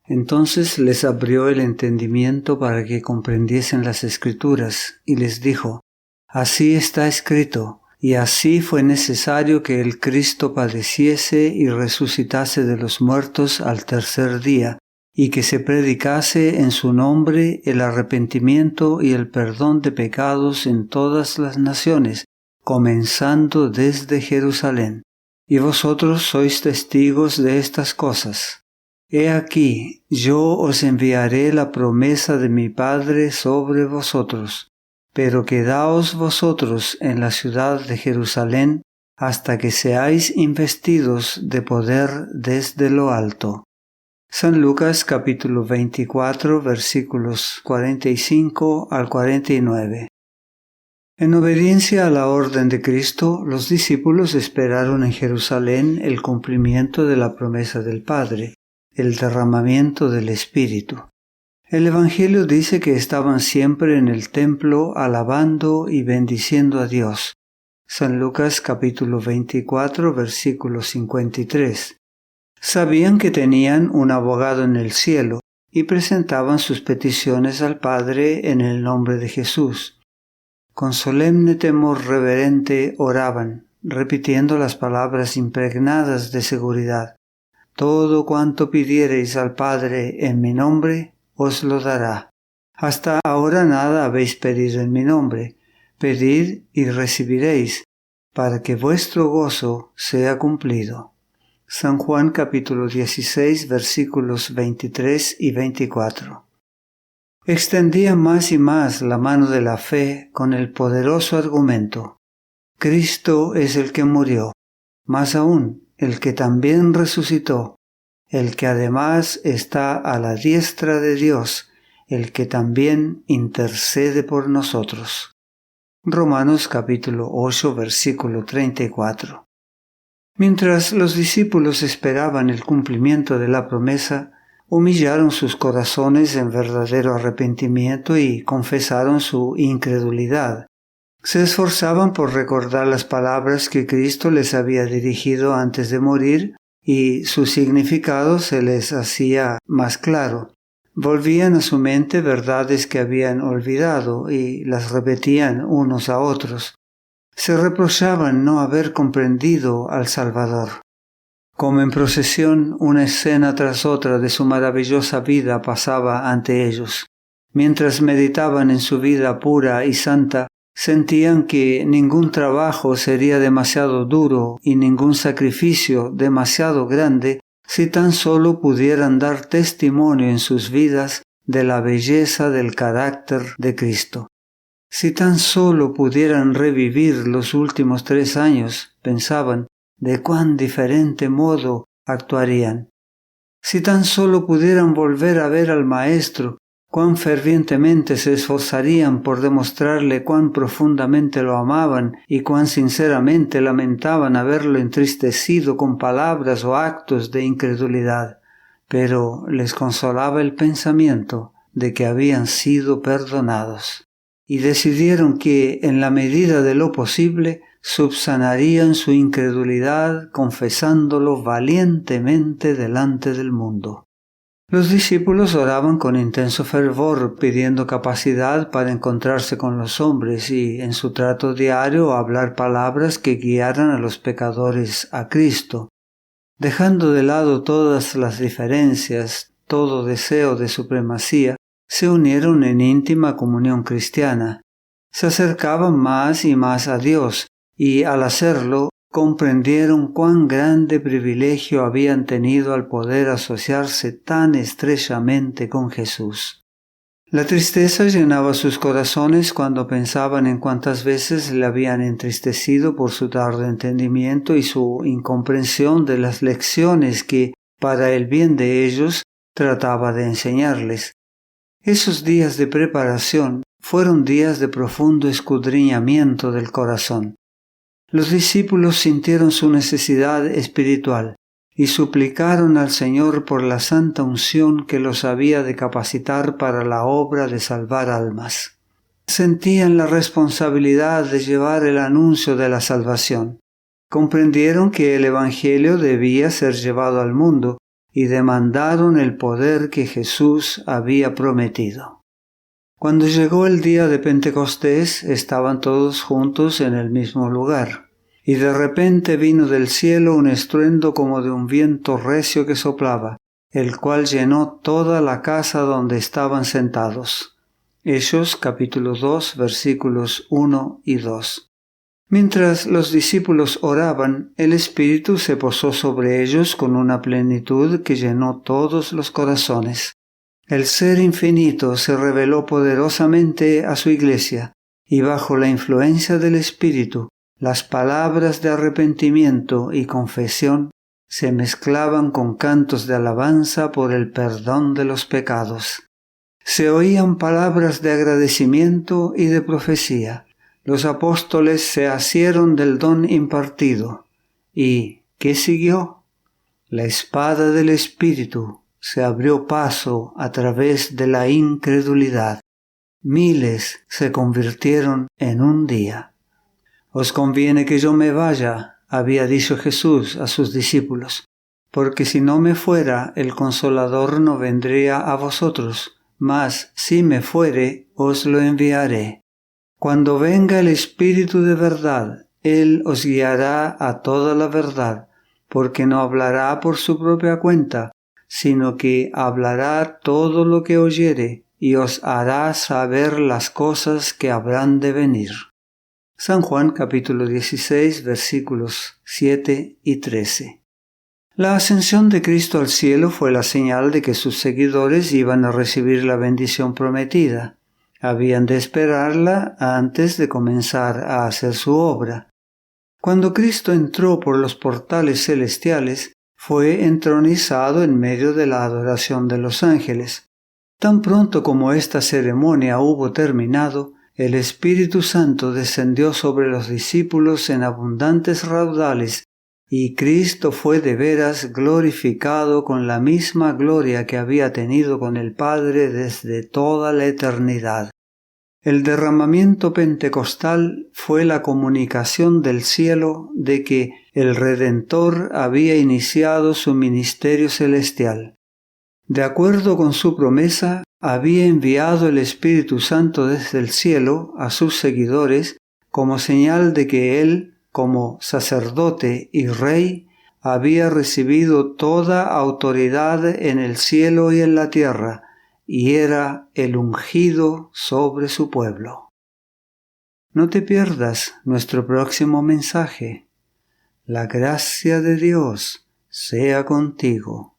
Entonces les abrió el entendimiento para que comprendiesen las Escrituras, y les dijo: Así está escrito, y así fue necesario que el Cristo padeciese y resucitase de los muertos al tercer día, y que se predicase en su nombre el arrepentimiento y el perdón de pecados en todas las naciones, comenzando desde Jerusalén. Y vosotros sois testigos de estas cosas. He aquí, yo os enviaré la promesa de mi Padre sobre vosotros, pero quedaos vosotros en la ciudad de Jerusalén hasta que seáis investidos de poder desde lo alto. San Lucas capítulo 24 versículos 45 al 49. En obediencia a la orden de Cristo, los discípulos esperaron en Jerusalén el cumplimiento de la promesa del Padre, el derramamiento del Espíritu. El Evangelio dice que estaban siempre en el templo alabando y bendiciendo a Dios. San Lucas capítulo 24 versículo 53. Sabían que tenían un abogado en el cielo y presentaban sus peticiones al Padre en el nombre de Jesús. Con solemne temor reverente oraban, repitiendo las palabras impregnadas de seguridad: Todo cuanto pidiereis al Padre en mi nombre, os lo dará. Hasta ahora nada habéis pedido en mi nombre. Pedid y recibiréis, para que vuestro gozo sea cumplido. San Juan capítulo 16 versículos 23 y 24. Extendía más y más la mano de la fe con el poderoso argumento: Cristo es el que murió, más aún, el que también resucitó, el que además está a la diestra de Dios, el que también intercede por nosotros. Romanos capítulo 8 versículo 34. Mientras los discípulos esperaban el cumplimiento de la promesa, humillaron sus corazones en verdadero arrepentimiento y confesaron su incredulidad. Se esforzaban por recordar las palabras que Cristo les había dirigido antes de morir, y su significado se les hacía más claro. Volvían a su mente verdades que habían olvidado y las repetían unos a otros. Se reprochaban no haber comprendido al Salvador. Como en procesión, una escena tras otra de su maravillosa vida pasaba ante ellos. Mientras meditaban en su vida pura y santa, sentían que ningún trabajo sería demasiado duro y ningún sacrificio demasiado grande si tan solo pudieran dar testimonio en sus vidas de la belleza del carácter de Cristo. Si tan solo pudieran revivir los últimos 3 años, pensaban, de cuán diferente modo actuarían. Si tan solo pudieran volver a ver al Maestro, cuán fervientemente se esforzarían por demostrarle cuán profundamente lo amaban y cuán sinceramente lamentaban haberlo entristecido con palabras o actos de incredulidad. Pero les consolaba el pensamiento de que habían sido perdonados, y decidieron que, en la medida de lo posible, subsanarían su incredulidad confesándolo valientemente delante del mundo. Los discípulos oraban con intenso fervor, pidiendo capacidad para encontrarse con los hombres y, en su trato diario, hablar palabras que guiaran a los pecadores a Cristo. Dejando de lado todas las diferencias, todo deseo de supremacía, se unieron en íntima comunión cristiana. Se acercaban más y más a Dios, y al hacerlo, comprendieron cuán grande privilegio habían tenido al poder asociarse tan estrechamente con Jesús. La tristeza llenaba sus corazones cuando pensaban en cuántas veces le habían entristecido por su tardo entendimiento y su incomprensión de las lecciones que, para el bien de ellos, trataba de enseñarles. Esos días de preparación fueron días de profundo escudriñamiento del corazón. Los discípulos sintieron su necesidad espiritual y suplicaron al Señor por la santa unción que los había de capacitar para la obra de salvar almas. Sentían la responsabilidad de llevar el anuncio de la salvación. Comprendieron que el Evangelio debía ser llevado al mundo y demandaron el poder que Jesús había prometido. Cuando llegó el día de Pentecostés, estaban todos juntos en el mismo lugar. Y de repente vino del cielo un estruendo como de un viento recio que soplaba, el cual llenó toda la casa donde estaban sentados. Hechos capítulo 2 versículos 1 y 2. Mientras los discípulos oraban, el Espíritu se posó sobre ellos con una plenitud que llenó todos los corazones. El Ser Infinito se reveló poderosamente a su Iglesia, y bajo la influencia del Espíritu, las palabras de arrepentimiento y confesión se mezclaban con cantos de alabanza por el perdón de los pecados. Se oían palabras de agradecimiento y de profecía. Los apóstoles se asieron del don impartido. ¿Y qué siguió? La espada del Espíritu se abrió paso a través de la incredulidad. Miles se convirtieron en un día. «Os conviene que yo me vaya», había dicho Jesús a sus discípulos, «porque si no me fuera, el Consolador no vendría a vosotros, mas si me fuere, os lo enviaré. Cuando venga el Espíritu de verdad, Él os guiará a toda la verdad, porque no hablará por su propia cuenta, sino que hablará todo lo que oyere, y os hará saber las cosas que habrán de venir». San Juan capítulo 16 versículos 7 y 13. La ascensión de Cristo al cielo fue la señal de que sus seguidores iban a recibir la bendición prometida. Habían de esperarla antes de comenzar a hacer su obra. Cuando Cristo entró por los portales celestiales, fue entronizado en medio de la adoración de los ángeles. Tan pronto como esta ceremonia hubo terminado, el Espíritu Santo descendió sobre los discípulos en abundantes raudales, y Cristo fue de veras glorificado con la misma gloria que había tenido con el Padre desde toda la eternidad. El derramamiento pentecostal fue la comunicación del cielo de que el Redentor había iniciado su ministerio celestial. De acuerdo con su promesa, había enviado el Espíritu Santo desde el cielo a sus seguidores como señal de que Él, como sacerdote y rey, había recibido toda autoridad en el cielo y en la tierra, y era el ungido sobre su pueblo. No te pierdas nuestro próximo mensaje. La gracia de Dios sea contigo.